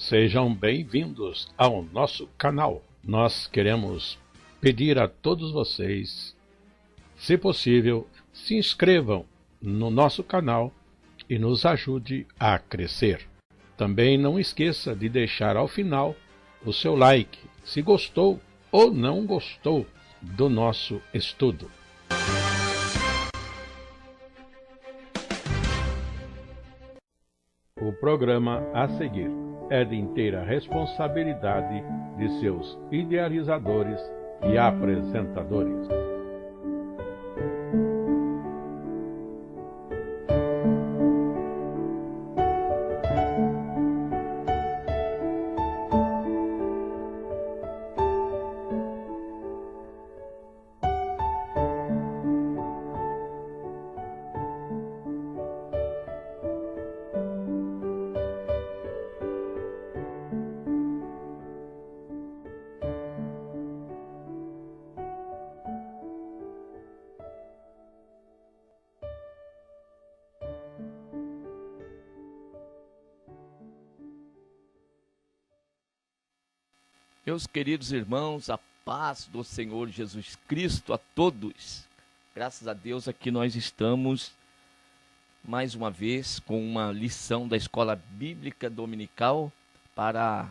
Sejam bem-vindos ao nosso canal. Nós queremos pedir a todos vocês, se possível, se inscrevam no nosso canal e nos ajude a crescer. Também não esqueça de deixar ao final o seu like, se gostou ou não gostou do nosso estudo. O programa a seguir é de inteira responsabilidade de seus idealizadores e apresentadores. Meus queridos irmãos, a paz do Senhor Jesus Cristo a todos. Graças a Deus aqui nós estamos mais uma vez com uma lição da Escola Bíblica Dominical para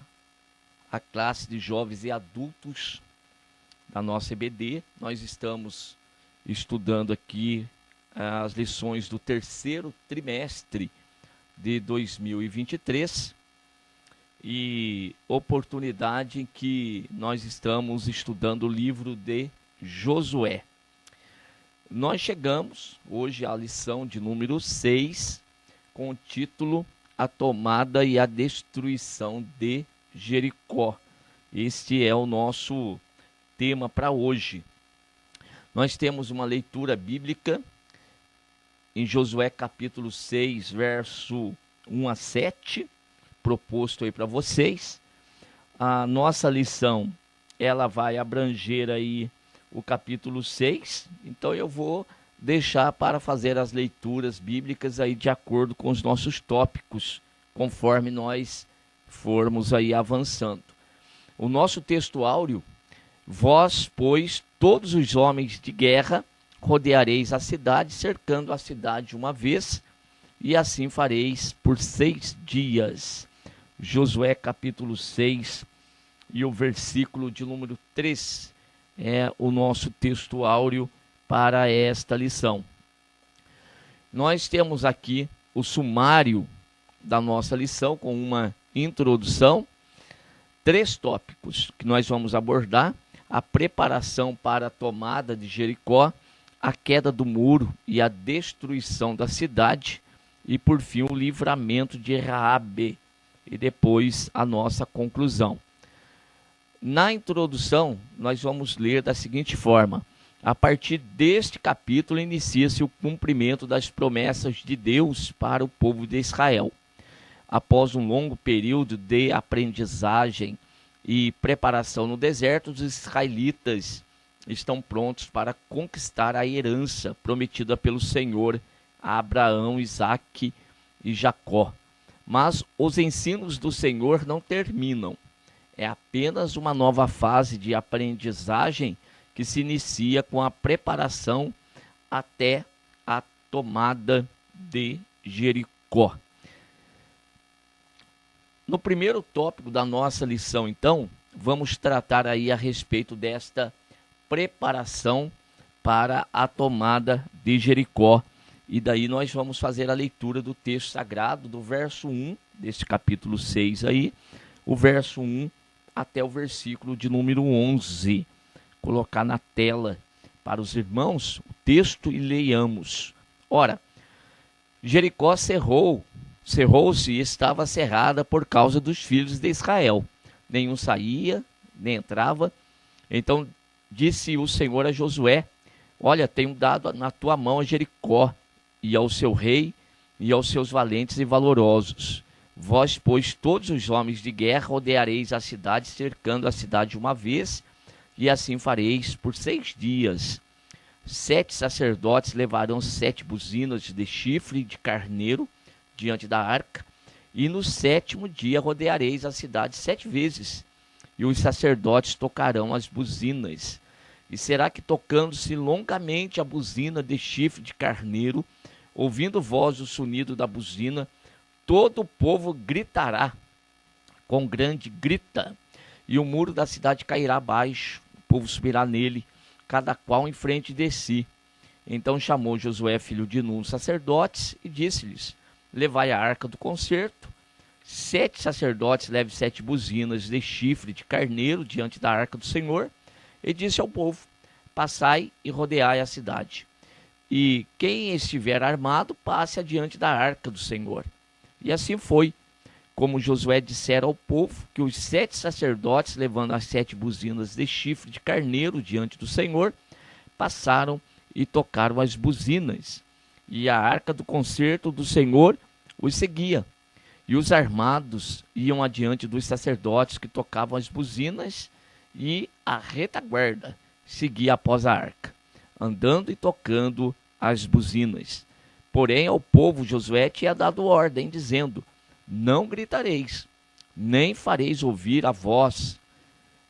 a classe de jovens e adultos da nossa EBD. Nós estamos estudando aqui as lições do terceiro trimestre de 2023. E oportunidade em que nós estamos estudando o livro de Josué. Nós chegamos hoje à lição de número 6, com o título A Tomada e a Destruição de Jericó. Este é o nosso tema para hoje. Nós temos uma leitura bíblica em Josué capítulo 6, verso 1 a 7, proposto aí para vocês. A nossa lição, ela vai abranger aí o capítulo 6, então eu vou deixar para fazer as leituras bíblicas aí de acordo com os nossos tópicos, conforme nós formos aí avançando. O nosso texto áureo: vós, pois, todos os homens de guerra, rodeareis a cidade, cercando a cidade uma vez, e assim fareis por 6 dias. Josué capítulo 6 e o versículo de número 3 é o nosso texto áureo para esta lição. Nós temos aqui o sumário da nossa lição com uma introdução, 3 tópicos que nós vamos abordar: a preparação para a tomada de Jericó, a queda do muro e a destruição da cidade, e por fim o livramento de Raabe, e depois a nossa conclusão. Na introdução, nós vamos ler da seguinte forma: a partir deste capítulo inicia-se o cumprimento das promessas de Deus para o povo de Israel. Após um longo período de aprendizagem e preparação no deserto, os israelitas estão prontos para conquistar a herança prometida pelo Senhor a Abraão, Isaque e Jacó. Mas os ensinos do Senhor não terminam. É apenas uma nova fase de aprendizagem que se inicia com a preparação até a tomada de Jericó. No primeiro tópico da nossa lição, então, vamos tratar aí a respeito desta preparação para a tomada de Jericó. E daí nós vamos fazer a leitura do texto sagrado, do verso 1, deste capítulo 6 aí, o verso 1 até o versículo de número 11. Colocar na tela para os irmãos o texto e leiamos. Ora, Jericó cerrou-se e estava cerrada por causa dos filhos de Israel. Nenhum saía, nem entrava. Então disse o Senhor a Josué: olha, tenho dado na tua mão a Jericó, e ao seu rei, e aos seus valentes e valorosos. Vós, pois, todos os homens de guerra, rodeareis a cidade, cercando a cidade uma vez, e assim fareis por 6 dias. 7 sacerdotes levarão 7 buzinas de chifre de carneiro diante da arca, e no 7º dia rodeareis a cidade 7 vezes, e os sacerdotes tocarão as buzinas. E será que, tocando-se longamente a buzina de chifre de carneiro, ouvindo voz o sonido da buzina, todo o povo gritará com grande grita, e o muro da cidade cairá abaixo, o povo subirá nele, cada qual em frente de si. Então chamou Josué, filho de Nun, sacerdotes, e disse-lhes: levai a arca do concerto. 7 sacerdotes levem 7 buzinas de chifre de carneiro diante da arca do Senhor. E disse ao povo: passai e rodeai a cidade. E quem estiver armado, passe adiante da arca do Senhor. E assim foi, como Josué dissera ao povo, que os 7 sacerdotes, levando as 7 buzinas de chifre de carneiro diante do Senhor, passaram e tocaram as buzinas. E a arca do concerto do Senhor os seguia. E os armados iam adiante dos sacerdotes que tocavam as buzinas, e a retaguarda seguia após a arca, andando e tocando as buzinas. Porém, ao povo Josué tinha dado ordem, dizendo: não gritareis, nem fareis ouvir a voz,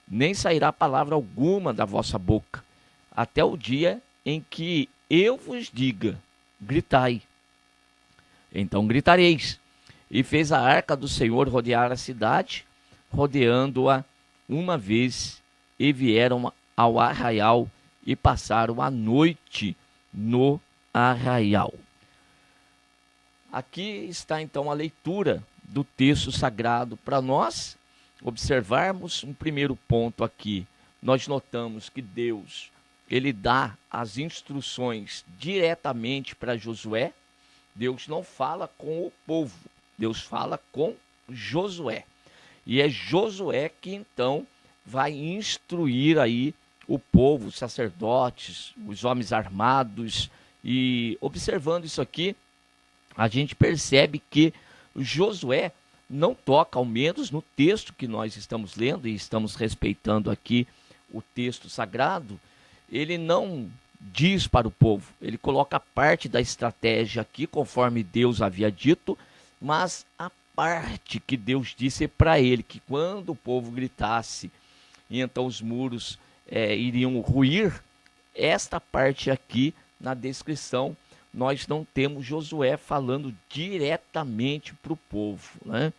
nem sairá palavra alguma da vossa boca, até o dia em que eu vos diga: gritai. Então gritareis. E fez a arca do Senhor rodear a cidade, rodeando-a uma vez, e vieram ao arraial e passaram a noite no arraial. Aqui está então a leitura do texto sagrado para nós observarmos. Um primeiro ponto aqui, nós notamos que Deus, ele dá as instruções diretamente para Josué. Deus não fala com o povo, Deus fala com Josué. E é Josué que então vai instruir aí o povo, os sacerdotes, os homens armados. E observando isso aqui, a gente percebe que Josué não toca, ao menos no texto que nós estamos lendo, e estamos respeitando aqui o texto sagrado, ele não diz para o povo, ele coloca parte da estratégia aqui, conforme Deus havia dito, mas a parte que Deus disse para ele, que quando o povo gritasse, e então os muros iriam ruir, esta parte aqui na descrição, nós não temos Josué falando diretamente para o povo, né?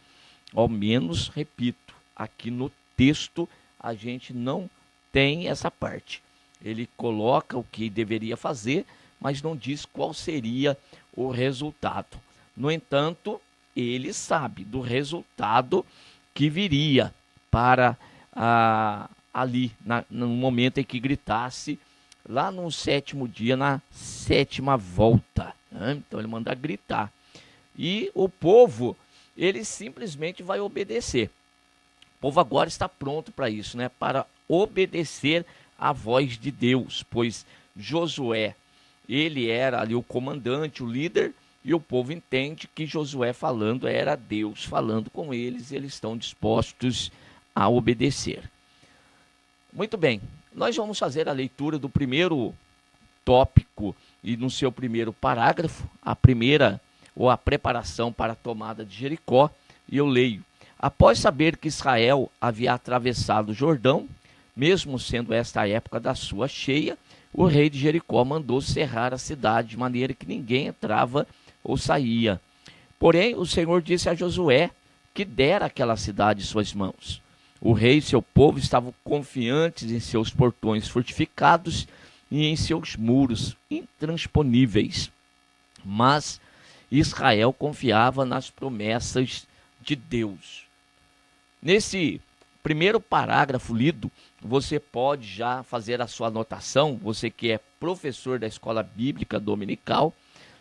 Ao menos, repito, aqui no texto a gente não tem essa parte. Ele coloca o que deveria fazer, mas não diz qual seria o resultado. No entanto, ele sabe do resultado que viria para ali, no momento em que gritasse, lá no 7º dia, na 7ª volta, né? Então ele manda gritar. E o povo, ele simplesmente vai obedecer. O povo agora está pronto para isso, né? Para obedecer à voz de Deus, pois Josué, ele era ali o comandante, o líder, e o povo entende que Josué falando era Deus falando com eles, e eles estão dispostos a obedecer. Muito bem, nós vamos fazer a leitura do primeiro tópico e no seu primeiro parágrafo, a primeira ou a preparação para a tomada de Jericó, e eu leio: após saber que Israel havia atravessado o Jordão, mesmo sendo esta a época da sua cheia, o rei de Jericó mandou cerrar a cidade, de maneira que ninguém entrava ou saía. Porém, o Senhor disse a Josué que dera aquela cidade em suas mãos. O rei e seu povo estavam confiantes em seus portões fortificados e em seus muros intransponíveis. Mas Israel confiava nas promessas de Deus. Nesse primeiro parágrafo lido, você pode já fazer a sua anotação, você que é professor da escola bíblica dominical.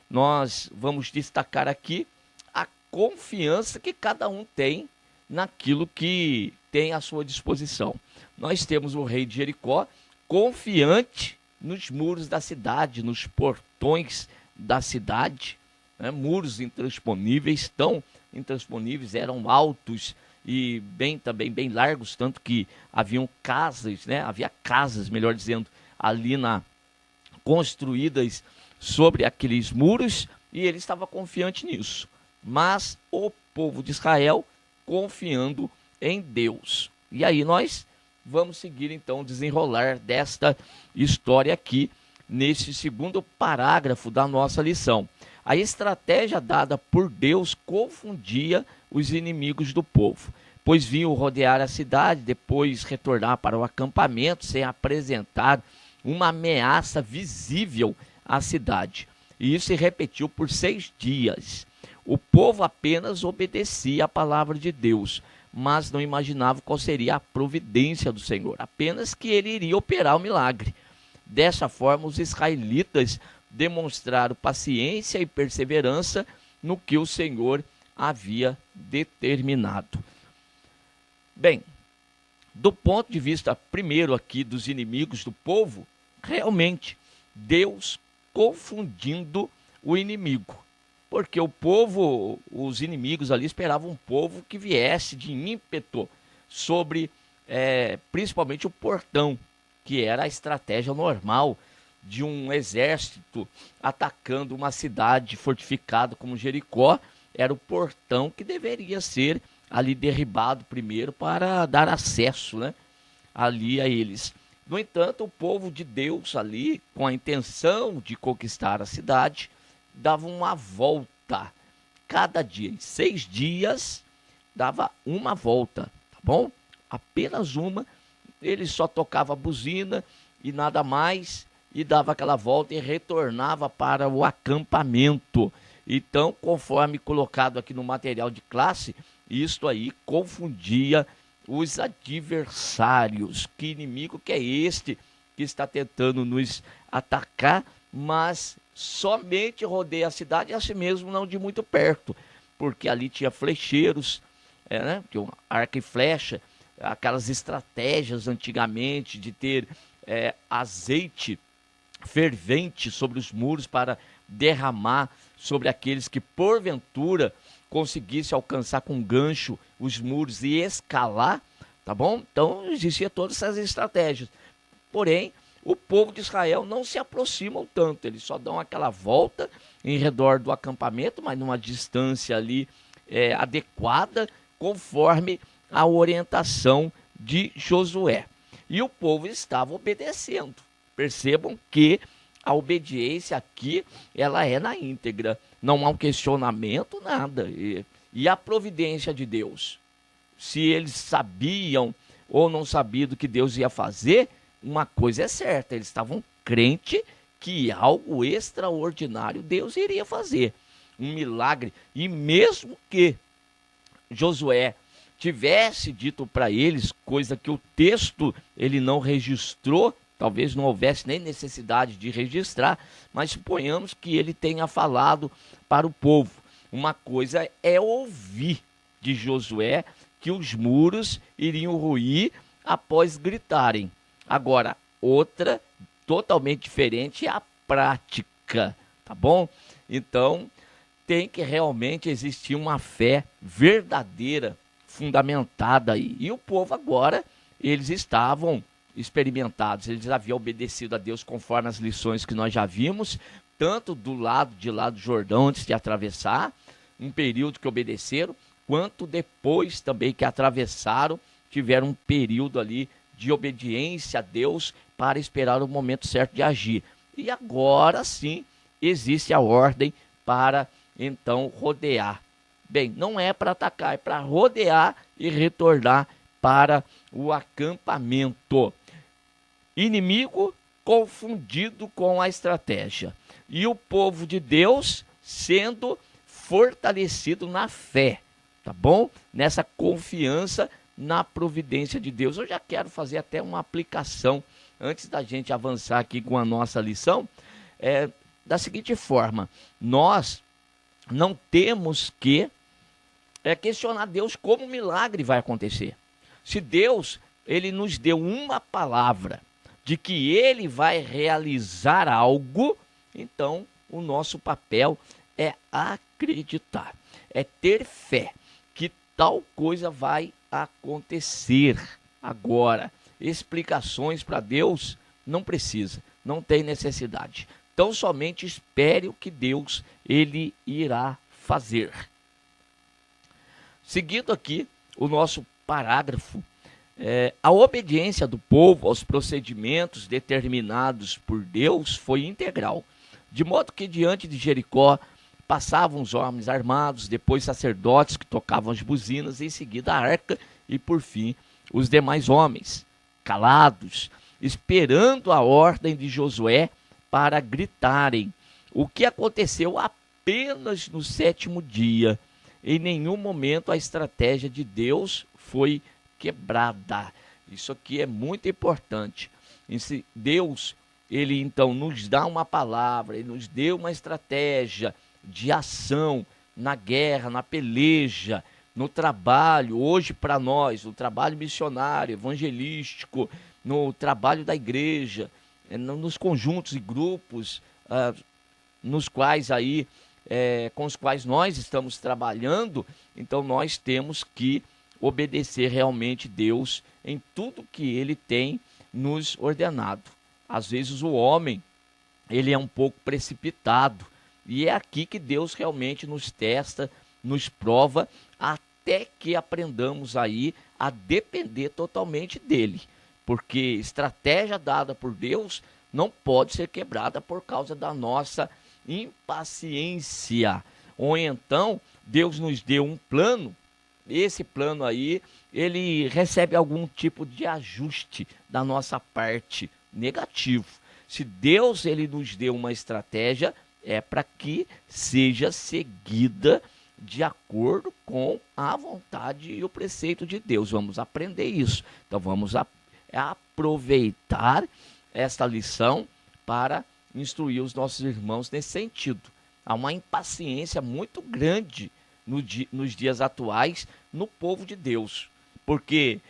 Nós vamos destacar aqui a confiança que cada um tem naquilo que tem à sua disposição. Nós temos o rei de Jericó confiante nos muros da cidade, nos portões da cidade, né? Muros intransponíveis, tão intransponíveis, eram altos e também bem largos, tanto que haviam casas, né? Havia casas, melhor dizendo, ali construídas sobre aqueles muros, e ele estava confiante nisso. Mas o povo de Israel confiando em Deus. E aí nós vamos seguir então o desenrolar desta história aqui, nesse segundo parágrafo da nossa lição. A estratégia dada por Deus confundia os inimigos do povo, pois vinham rodear a cidade, depois retornar para o acampamento sem apresentar uma ameaça visível à cidade. E isso se repetiu por 6 dias. O povo apenas obedecia à palavra de Deus, mas não imaginava qual seria a providência do Senhor, apenas que ele iria operar o milagre. Dessa forma, os israelitas demonstraram paciência e perseverança no que o Senhor havia determinado. Bem, do ponto de vista primeiro aqui dos inimigos do povo, realmente Deus confundindo o inimigo. Porque o povo, os inimigos ali esperavam um povo que viesse de ímpeto sobre principalmente o portão, que era a estratégia normal de um exército atacando uma cidade fortificada como Jericó. Era o portão que deveria ser ali derribado primeiro para dar acesso, né, ali a eles. No entanto, o povo de Deus ali, com a intenção de conquistar a cidade, dava uma volta cada dia. Em 6 dias, dava uma volta, tá bom? Apenas uma. Ele só tocava a buzina e nada mais, e dava aquela volta e retornava para o acampamento. Então, conforme colocado aqui no material de classe, isto aí confundia os adversários. Que inimigo que é este que está tentando nos atacar, mas somente rodeia a cidade, e assim mesmo não de muito perto, porque ali tinha flecheiros, tinha um arco e flecha, aquelas estratégias antigamente de ter azeite fervente sobre os muros para derramar sobre aqueles que porventura conseguisse alcançar com gancho os muros e escalar, tá bom? Então existia todas essas estratégias. Porém, o povo de Israel não se aproximam tanto, eles só dão aquela volta em redor do acampamento, mas numa distância ali adequada, conforme a orientação de Josué. E o povo estava obedecendo. Percebam que a obediência aqui, ela é na íntegra. Não há um questionamento, nada. E a providência de Deus? Se eles sabiam ou não sabiam do que Deus ia fazer, uma coisa é certa, eles estavam crentes que algo extraordinário Deus iria fazer. Um milagre. E mesmo que Josué tivesse dito para eles, coisa que o texto ele não registrou, talvez não houvesse nem necessidade de registrar, mas suponhamos que ele tenha falado para o povo. Uma coisa é ouvir de Josué que os muros iriam ruir após gritarem. Agora, outra totalmente diferente é a prática, tá bom? Então, tem que realmente existir uma fé verdadeira, fundamentada aí. E o povo agora, eles estavam experimentados, eles haviam obedecido a Deus conforme as lições que nós já vimos, tanto do lado de lá do Jordão antes de atravessar, um período que obedeceram, quanto depois também que atravessaram, tiveram um período ali de obediência a Deus para esperar o momento certo de agir. E agora sim existe a ordem para então rodear. Bem, não é para atacar, é para rodear e retornar para o acampamento. Inimigo confundido com a estratégia. E o povo de Deus sendo fortalecido na fé, tá bom? Nessa confiança na providência de Deus. Eu já quero fazer até uma aplicação, antes da gente avançar aqui com a nossa lição, da seguinte forma: nós não temos que questionar Deus como o milagre vai acontecer. Se Deus ele nos deu uma palavra de que ele vai realizar algo, então o nosso papel é acreditar, é ter fé que tal coisa vai acontecer. Agora, explicações para Deus não precisa, não tem necessidade. Então somente espere o que Deus ele irá fazer. Seguindo aqui o nosso parágrafo, a obediência do povo aos procedimentos determinados por Deus foi integral, de modo que diante de Jericó passavam os homens armados, depois sacerdotes que tocavam as buzinas, em seguida a arca e, por fim, os demais homens, calados, esperando a ordem de Josué para gritarem. O que aconteceu apenas no 7º dia. Em nenhum momento a estratégia de Deus foi quebrada. Isso aqui é muito importante. Deus, ele então nos dá uma palavra, ele nos deu uma estratégia de ação na guerra, na peleja, no trabalho, hoje para nós, no trabalho missionário, evangelístico, no trabalho da igreja, nos conjuntos e grupos nos quais aí, com os quais nós estamos trabalhando. Então nós temos que obedecer realmente Deus em tudo que ele tem nos ordenado. Às vezes o homem, ele é um pouco precipitado, e é aqui que Deus realmente nos testa, nos prova, até que aprendamos aí a depender totalmente dele. Porque estratégia dada por Deus não pode ser quebrada por causa da nossa impaciência. Ou então, Deus nos deu um plano, esse plano aí, ele recebe algum tipo de ajuste da nossa parte, negativo. Se Deus ele nos deu uma estratégia, é para que seja seguida de acordo com a vontade e o preceito de Deus. Vamos aprender isso. Então vamos aproveitar esta lição para instruir os nossos irmãos nesse sentido. Há uma impaciência muito grande nos dias atuais no povo de Deus, porque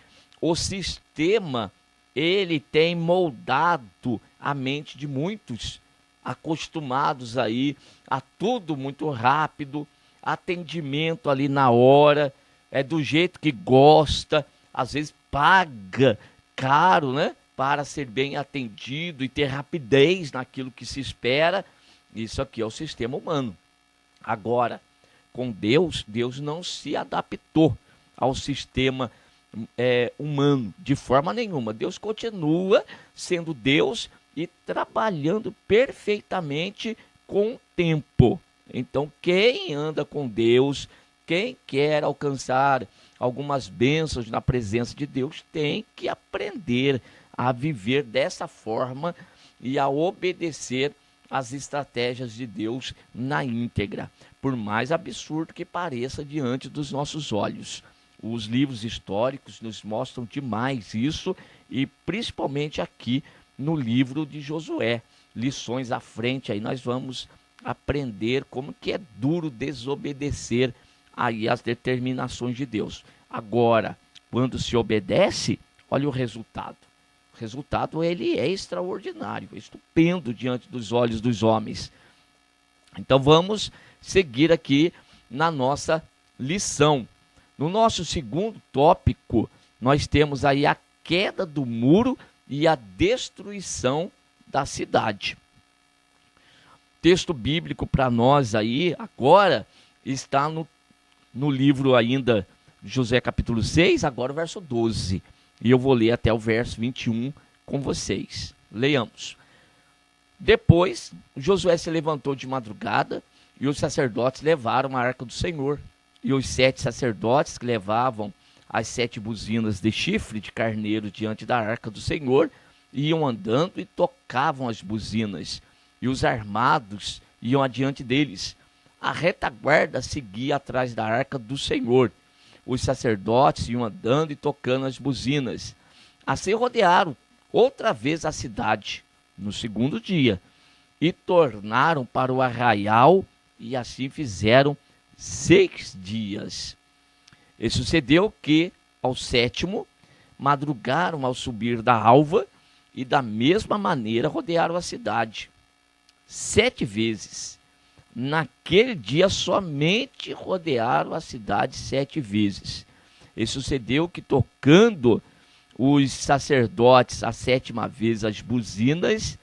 o sistema ele tem moldado a mente de muitos, acostumados aí a tudo muito rápido, atendimento ali na hora, do jeito que gosta, às vezes paga caro, né, para ser bem atendido e ter rapidez naquilo que se espera. Isso aqui é o sistema humano. Agora, com Deus, Deus não se adaptou ao sistema humano de forma nenhuma. Deus continua sendo Deus e trabalhando perfeitamente com o tempo. Então, quem anda com Deus, quem quer alcançar algumas bênçãos na presença de Deus, tem que aprender a viver dessa forma e a obedecer às estratégias de Deus na íntegra, por mais absurdo que pareça diante dos nossos olhos. Os livros históricos nos mostram demais isso, e principalmente aqui no livro de Josué. Lições à frente, aí nós vamos aprender como que é duro desobedecer aí as determinações de Deus. Agora, quando se obedece, olha o resultado. O resultado ele é extraordinário, estupendo diante dos olhos dos homens. Então vamos seguir aqui na nossa lição. No nosso segundo tópico, nós temos aí a queda do muro e a destruição da cidade. Texto bíblico para nós aí, agora, está no livro ainda de Josué capítulo 6, agora o verso 12. E eu vou ler até o verso 21 com vocês. Leiamos. Depois, Josué se levantou de madrugada e os sacerdotes levaram a arca do Senhor. E os 7 sacerdotes que levavam as 7 buzinas de chifre de carneiro diante da arca do Senhor iam andando e tocavam as buzinas. E os armados iam adiante deles. A retaguarda seguia atrás da arca do Senhor. Os sacerdotes iam andando e tocando as buzinas. Assim rodearam outra vez a cidade no 2º dia e tornaram para o arraial, e assim fizeram 6 dias. E sucedeu que, ao 7º, madrugaram ao subir da alva, e da mesma maneira rodearam a cidade 7 vezes. Naquele dia somente rodearam a cidade 7 vezes. E sucedeu que, tocando os sacerdotes a 7ª vez as buzinas,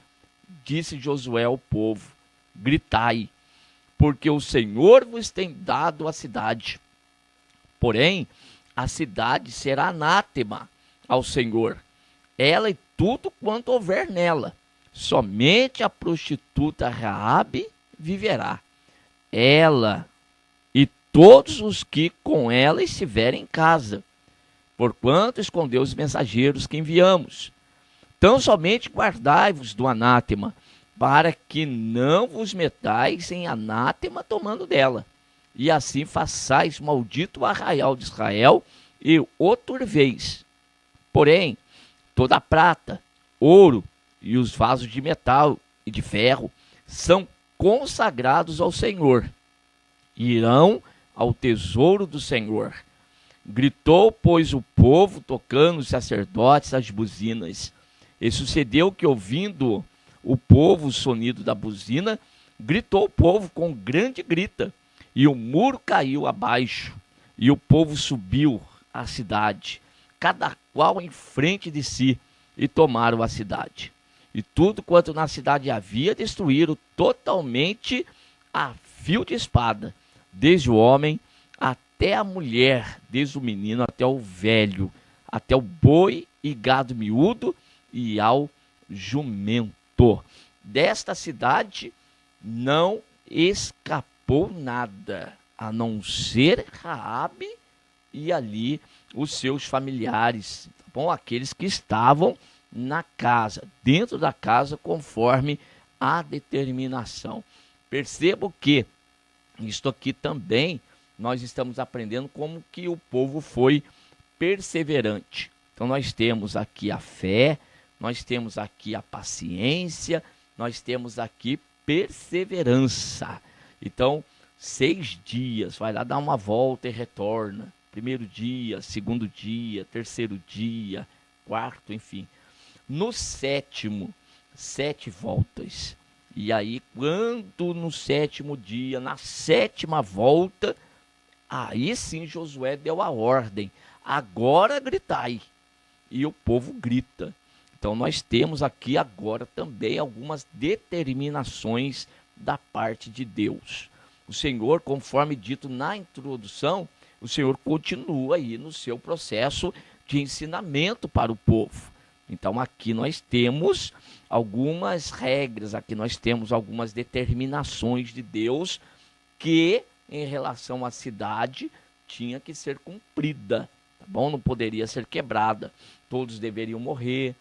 disse Josué ao povo: gritai, porque o Senhor vos tem dado a cidade. Porém, a cidade será anátema ao Senhor, ela e tudo quanto houver nela. Somente a prostituta Raabe viverá, ela e todos os que com ela estiverem em casa, porquanto escondeu os mensageiros que enviamos. Tão somente guardai-vos do anátema, para que não vos metais em anátema tomando dela, e assim façais maldito o arraial de Israel e o turveis. Porém, toda a prata, ouro e os vasos de metal e de ferro são consagrados ao Senhor, irão ao tesouro do Senhor. Gritou, pois, o povo, tocando os sacerdotes as buzinas. E sucedeu que, ouvindo o povo o sonido da buzina, gritou o povo com grande grita, e o muro caiu abaixo, e o povo subiu à cidade, cada qual em frente de si, e tomaram a cidade. E tudo quanto na cidade havia, destruíram totalmente a fio de espada, desde o homem até a mulher, desde o menino até o velho, até o boi e gado miúdo e ao jumento. Desta cidade não escapou nada, a não ser Raabe e ali os seus familiares, tá bom? Aqueles que estavam na casa, dentro da casa, conforme a determinação. Percebo que isto aqui também nós estamos aprendendo como que o povo foi perseverante. Então nós temos aqui a fé, nós temos aqui a paciência, nós temos aqui perseverança. Então, 6 dias, vai lá dar uma volta e retorna. Primeiro dia, segundo dia, terceiro dia, quarto, enfim. No 7º, 7 voltas. E aí, quando no 7º dia, na 7ª volta, aí sim Josué deu a ordem. Agora gritai. E o povo grita. Então nós temos aqui agora também algumas determinações da parte de Deus. O Senhor, conforme dito na introdução, o Senhor continua aí no seu processo de ensinamento para o povo. Então aqui nós temos algumas regras, aqui nós temos algumas determinações de Deus que, em relação à cidade, tinha que ser cumprida, tá bom? Não poderia ser quebrada. Todos deveriam morrer.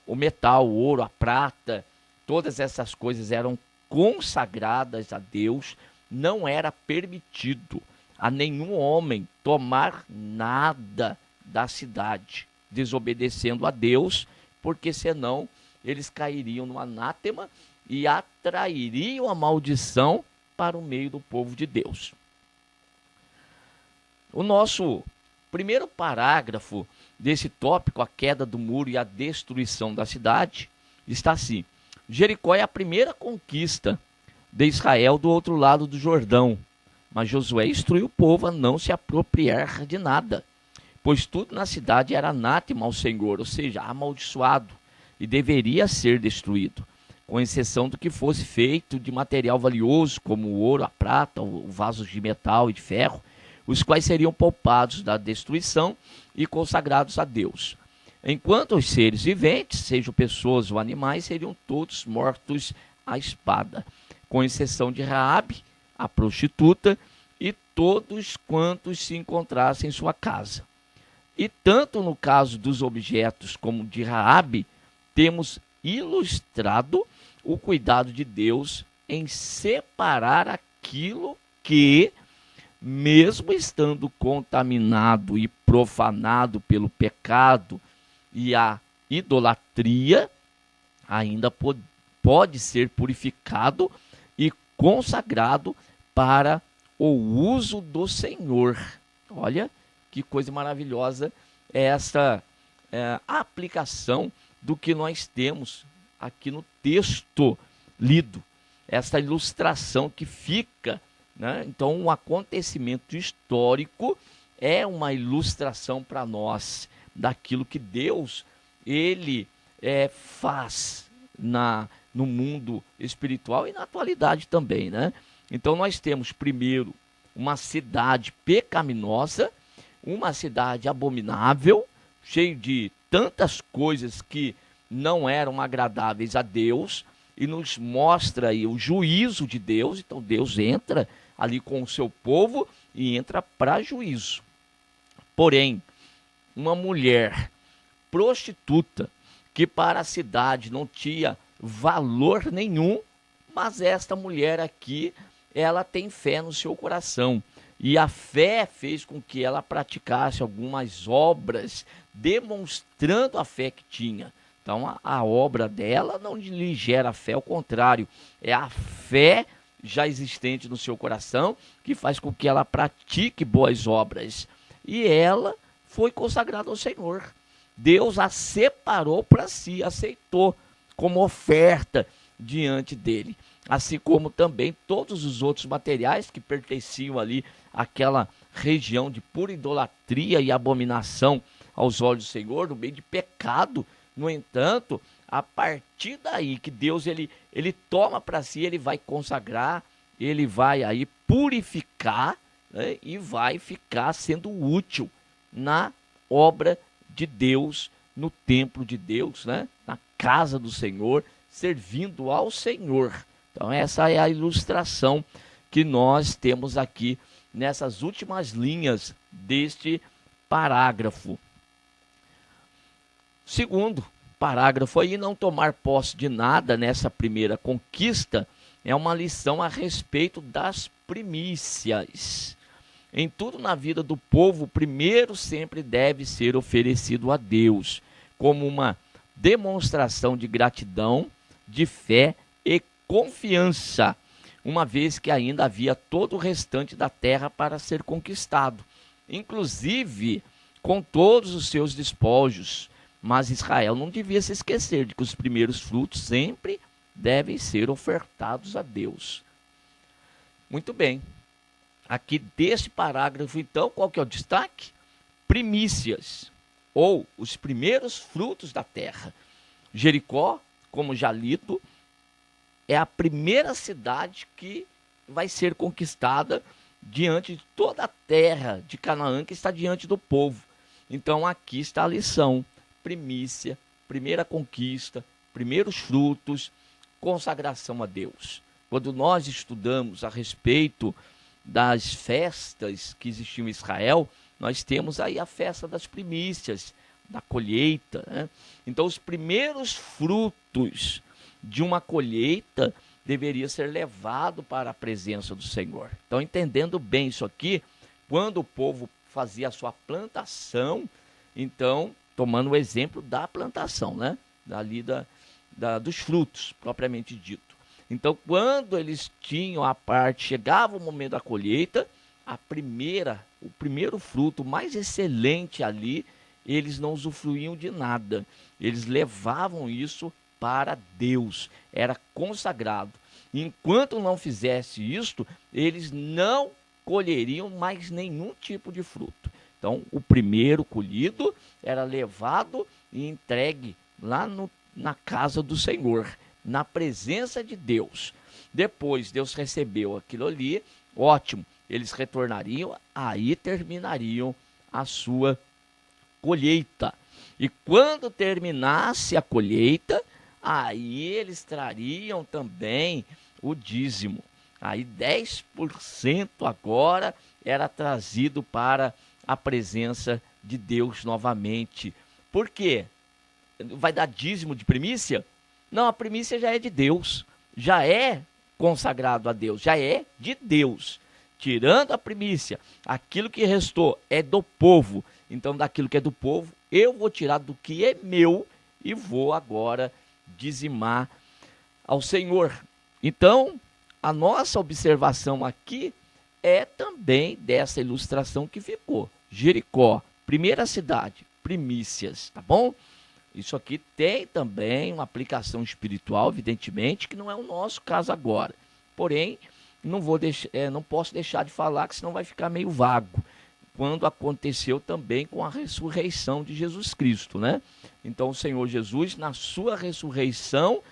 O metal, o ouro, a prata, todas essas coisas eram consagradas a Deus. Não era permitido a nenhum homem tomar nada da cidade, desobedecendo a Deus, porque senão eles cairiam no anátema e atrairiam a maldição para o meio do povo de Deus. O nosso primeiro parágrafo desse tópico, a queda do muro e a destruição da cidade, está assim: Jericó é a primeira conquista de Israel do outro lado do Jordão, mas Josué instruiu o povo a não se apropriar de nada, pois tudo na cidade era anátema ao Senhor, ou seja, amaldiçoado, e deveria ser destruído, com exceção do que fosse feito de material valioso, como o ouro, a prata, os vasos de metal e de ferro, os quais seriam poupados da destruição e consagrados a Deus. Enquanto os seres viventes, sejam pessoas ou animais, seriam todos mortos à espada, com exceção de Raabe, a prostituta, e todos quantos se encontrassem em sua casa. E tanto no caso dos objetos como de Raabe, temos ilustrado o cuidado de Deus em separar aquilo que, mesmo estando contaminado e profanado pelo pecado e a idolatria, ainda pode ser purificado e consagrado para o uso do Senhor. Olha que coisa maravilhosa é essa aplicação do que nós temos aqui no texto lido, essa ilustração que fica, né? Então, um acontecimento histórico é uma ilustração para nós daquilo que Deus ele faz no mundo espiritual e na atualidade também, né? Então nós temos primeiro uma cidade pecaminosa, uma cidade abominável, cheio de tantas coisas que não eram agradáveis a Deus, e nos mostra aí o juízo de Deus. Então Deus entra ali com o seu povo e entra para juízo. Porém, uma mulher prostituta, que para a cidade não tinha valor nenhum, mas esta mulher aqui, ela tem fé no seu coração. E a fé fez com que ela praticasse algumas obras, demonstrando a fé que tinha. Então a obra dela não lhe gera fé, ao contrário, é a fé já existente no seu coração que faz com que ela pratique boas obras. E ela foi consagrada ao Senhor. Deus a separou para si, aceitou como oferta diante dele. Assim como também todos os outros materiais que pertenciam ali àquela região de pura idolatria e abominação aos olhos do Senhor, no meio de pecado. No entanto, a partir daí que Deus ele toma para si, ele vai consagrar, ele vai aí purificar, né, e vai ficar sendo útil na obra de Deus, no templo de Deus, né, na casa do Senhor, servindo ao Senhor. Então essa é a ilustração que nós temos aqui nessas últimas linhas deste parágrafo. Segundo parágrafo aí, não tomar posse de nada nessa primeira conquista é uma lição a respeito das primícias. Em tudo na vida do povo, o primeiro sempre deve ser oferecido a Deus, como uma demonstração de gratidão, de fé e confiança, uma vez que ainda havia todo o restante da terra para ser conquistado, inclusive com todos os seus despojos. Mas Israel não devia se esquecer de que os primeiros frutos sempre devem ser ofertados a Deus. Muito bem. Aqui deste parágrafo, então, qual que é o destaque? Primícias, ou os primeiros frutos da terra. Jericó, como já lido, é a primeira cidade que vai ser conquistada diante de toda a terra de Canaã que está diante do povo. Então aqui está a lição. Primícia, primeira conquista, primeiros frutos, consagração a Deus. Quando nós estudamos a respeito das festas que existiam em Israel, nós temos aí a festa das primícias, da colheita, né? Então os primeiros frutos de uma colheita deveria ser levado para a presença do Senhor. Então, entendendo bem isso aqui, quando o povo fazia a sua plantação, então tomando o exemplo da plantação, né? Dali dos frutos, propriamente dito. Então, quando eles tinham a parte, chegava o momento da colheita, o primeiro fruto mais excelente ali, eles não usufruíam de nada. Eles levavam isso para Deus, era consagrado. Enquanto não fizesse isto, eles não colheriam mais nenhum tipo de fruto. Então, o primeiro colhido era levado e entregue lá na casa do Senhor, na presença de Deus. Depois, Deus recebeu aquilo ali, ótimo, eles retornariam, aí terminariam a sua colheita. E quando terminasse a colheita, aí eles trariam também o dízimo. Aí 10% agora era trazido para a presença de Deus novamente. Por quê? Vai dar dízimo de primícia? Não, a primícia já é de Deus, já é consagrado a Deus, já é de Deus. Tirando a primícia, aquilo que restou é do povo. Então, daquilo que é do povo, eu vou tirar do que é meu e vou agora dizimar ao Senhor. Então, a nossa observação aqui é também dessa ilustração que ficou. Jericó, primeira cidade, primícias, tá bom? Isso aqui tem também uma aplicação espiritual, evidentemente, que não é o nosso caso agora. Porém, não posso deixar de falar, que senão vai ficar meio vago. Quando aconteceu também com a ressurreição de Jesus Cristo, né? Então, o Senhor Jesus, na sua ressurreição,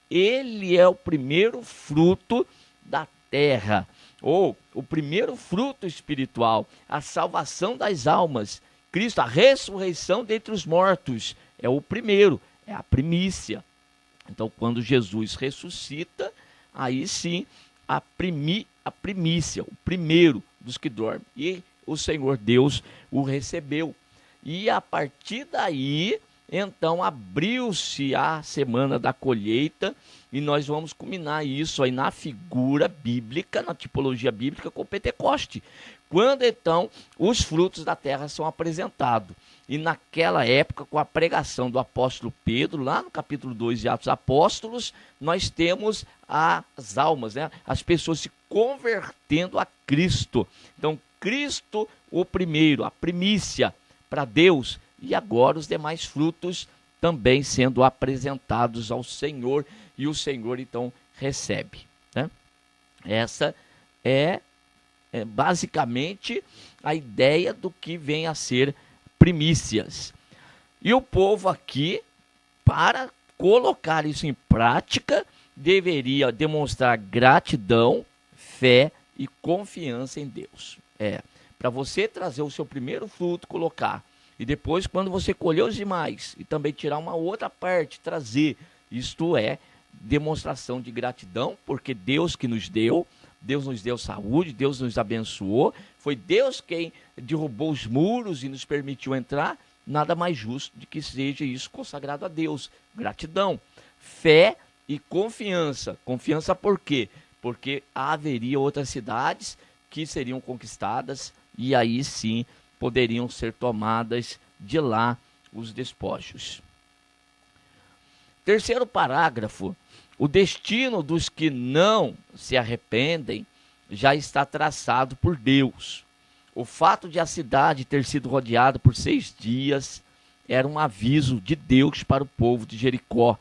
ele é o primeiro fruto da terra, ou o primeiro fruto espiritual, a salvação das almas. Cristo, a ressurreição dentre os mortos, é o primeiro, é a primícia. Então, quando Jesus ressuscita, aí sim, a primícia, o primeiro dos que dormem. E o Senhor Deus o recebeu. E a partir daí, então, abriu-se a semana da colheita, e nós vamos culminar isso aí na figura bíblica, na tipologia bíblica, com o Pentecoste, quando então os frutos da terra são apresentados. E naquela época, com a pregação do apóstolo Pedro, lá no capítulo 2 de Atos dos Apóstolos, nós temos as almas, né? As pessoas se convertendo a Cristo. Então, Cristo, o primeiro, a primícia para Deus, e agora os demais frutos também sendo apresentados ao Senhor, e o Senhor então recebe, né? Essa é basicamente a ideia do que vem a ser primícias. E o povo aqui, para colocar isso em prática, deveria demonstrar gratidão, fé e confiança em Deus. Para você trazer o seu primeiro fruto, colocar, e depois, quando você colher os demais, e também tirar uma outra parte, trazer, isto é demonstração de gratidão, porque Deus que nos deu, Deus nos deu saúde, Deus nos abençoou, foi Deus quem derrubou os muros e nos permitiu entrar, nada mais justo de que seja isso consagrado a Deus. Gratidão, fé e confiança. Confiança por quê? Porque haveria outras cidades que seriam conquistadas, e aí sim poderiam ser tomadas de lá os despojos. Terceiro parágrafo: o destino dos que não se arrependem já está traçado por Deus. O fato de a cidade ter sido rodeada por 6 dias era um aviso de Deus para o povo de Jericó,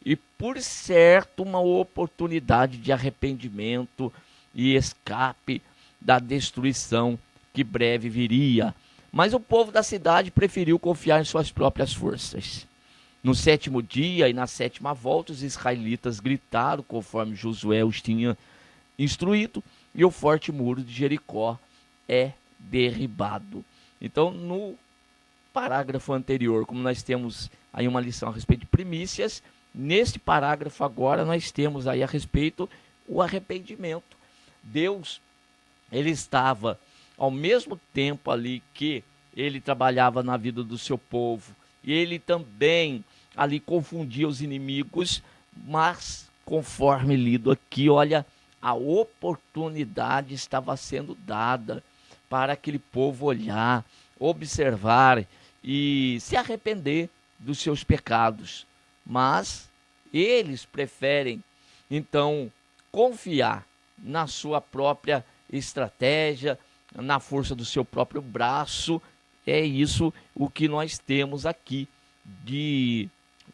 e por certo uma oportunidade de arrependimento e escape da destruição que breve viria. Mas o povo da cidade preferiu confiar em suas próprias forças. No 7º dia e na 7ª volta, os israelitas gritaram, conforme Josué os tinha instruído, e o forte muro de Jericó é derribado. Então, no parágrafo anterior, como nós temos aí uma lição a respeito de primícias, neste parágrafo agora nós temos aí a respeito o arrependimento. Deus, ele estava ao mesmo tempo ali que ele trabalhava na vida do seu povo, e ele também ali confundia os inimigos, mas conforme lido aqui, olha, a oportunidade estava sendo dada para aquele povo olhar, observar e se arrepender dos seus pecados. Mas eles preferem, então, confiar na sua própria estratégia, na força do seu próprio braço. É isso o que nós temos aqui de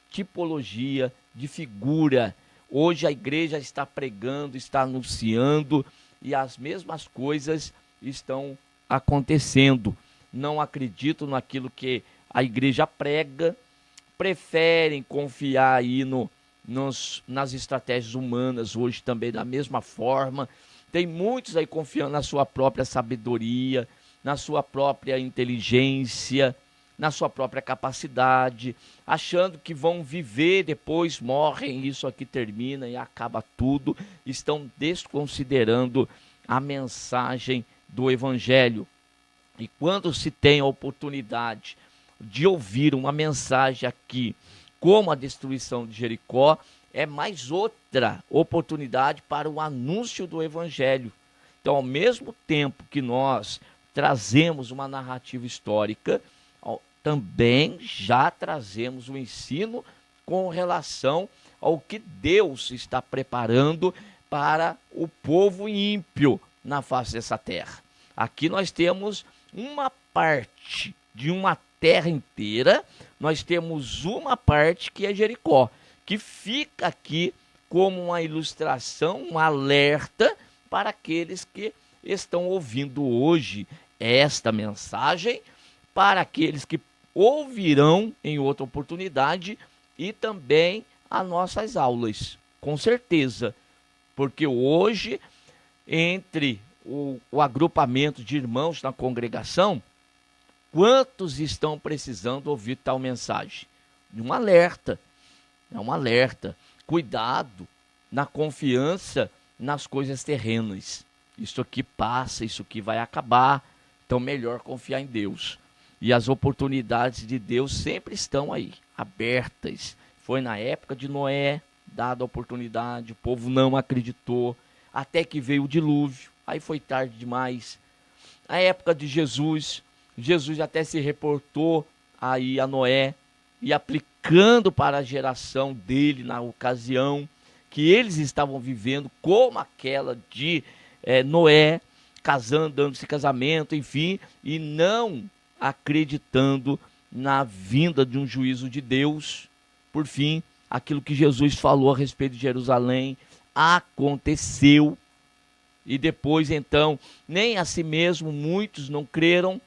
tipologia, de figura. Hoje a igreja está pregando, está anunciando, e as mesmas coisas estão acontecendo. Não acreditam naquilo que a igreja prega, preferem confiar aí nas estratégias humanas, hoje também da mesma forma. Tem muitos aí confiando na sua própria sabedoria, na sua própria inteligência, na sua própria capacidade, achando que vão viver, depois morrem, isso aqui termina e acaba tudo. Estão desconsiderando a mensagem do Evangelho. E quando se tem a oportunidade de ouvir uma mensagem aqui, como a destruição de Jericó, é mais outra oportunidade para o anúncio do Evangelho. Então, ao mesmo tempo que nós trazemos uma narrativa histórica, também já trazemos o ensino com relação ao que Deus está preparando para o povo ímpio na face dessa terra. Aqui nós temos uma parte de uma terra inteira, nós temos uma parte que é Jericó, que fica aqui como uma ilustração, um alerta para aqueles que estão ouvindo hoje esta mensagem, para aqueles que ouvirão em outra oportunidade, e também as nossas aulas, com certeza, porque hoje, entre o agrupamento de irmãos na congregação, quantos estão precisando ouvir tal mensagem? Um alerta, é um alerta. Cuidado na confiança nas coisas terrenas. Isso aqui passa, isso aqui vai acabar, então melhor confiar em Deus. E as oportunidades de Deus sempre estão aí, abertas. Foi na época de Noé, dada a oportunidade, o povo não acreditou, até que veio o dilúvio, aí foi tarde demais. A época de Jesus, Jesus até se reportou aí a Noé, e aplicando para a geração dele na ocasião que eles estavam vivendo, como aquela de Noé, casando, dando-se casamento, enfim, e não acreditando na vinda de um juízo de Deus. Por fim, aquilo que Jesus falou a respeito de Jerusalém aconteceu. E depois, então, nem a si mesmo muitos não creram.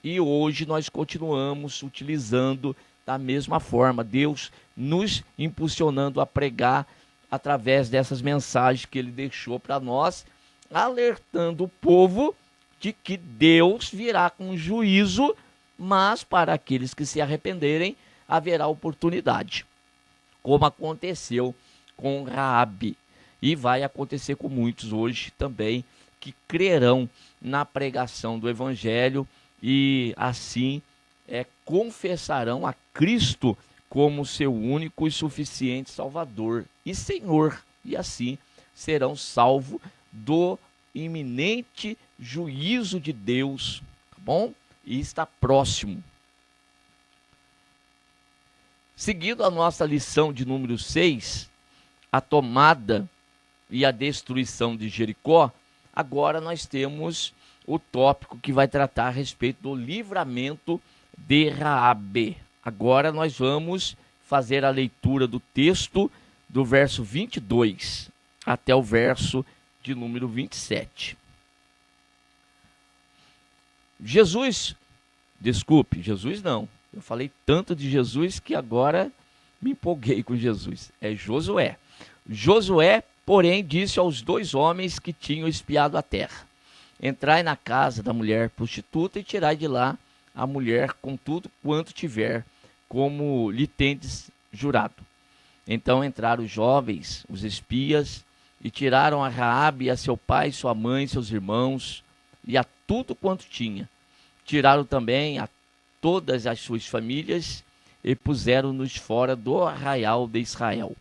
E hoje nós continuamos utilizando da mesma forma. Deus nos impulsionando a pregar através dessas mensagens que ele deixou para nós, alertando o povo de que Deus virá com juízo, mas para aqueles que se arrependerem haverá oportunidade, como aconteceu com Raabe, e vai acontecer com muitos hoje também, que crerão na pregação do evangelho e assim confessarão a Cristo como seu único e suficiente Salvador e Senhor, e assim serão salvos do iminente juízo de Deus, tá bom? E está próximo. Seguindo a nossa lição de número 6, a tomada e a destruição de Jericó, agora nós temos o tópico que vai tratar a respeito do livramento de Raabe. Agora nós vamos fazer a leitura do texto do verso 22 até o verso de número 27. Jesus não. Eu falei tanto de Jesus que agora me empolguei com Jesus. É Josué. Josué, porém, disse aos 2 homens que tinham espiado a terra: entrai na casa da mulher prostituta e tirai de lá a mulher com tudo quanto tiver, como lhe tendes jurado. Então entraram os jovens, os espias, e tiraram a Raabe, a seu pai, sua mãe, seus irmãos, e a tudo quanto tinha. Tiraram também a todas as suas famílias, e puseram-nos fora do arraial de Israel.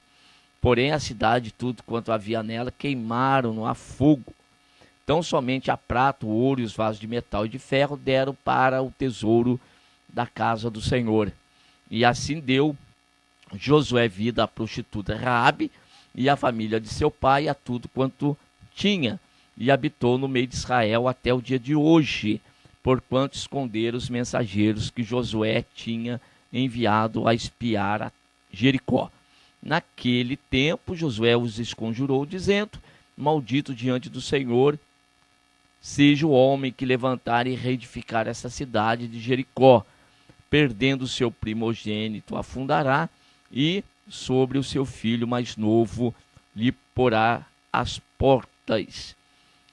Porém a cidade, tudo quanto havia nela, queimaram-no a fogo. Então somente a prata, o ouro e os vasos de metal e de ferro deram para o tesouro da casa do Senhor. E assim deu Josué vida à prostituta Raabe e à família de seu pai, a tudo quanto tinha, e habitou no meio de Israel até o dia de hoje, porquanto esconderam os mensageiros que Josué tinha enviado a espiar a Jericó. Naquele tempo Josué os esconjurou, dizendo: maldito diante do Senhor seja o homem que levantar e reedificar essa cidade de Jericó. Perdendo o seu primogênito afundará, e sobre o seu filho mais novo lhe porá as portas.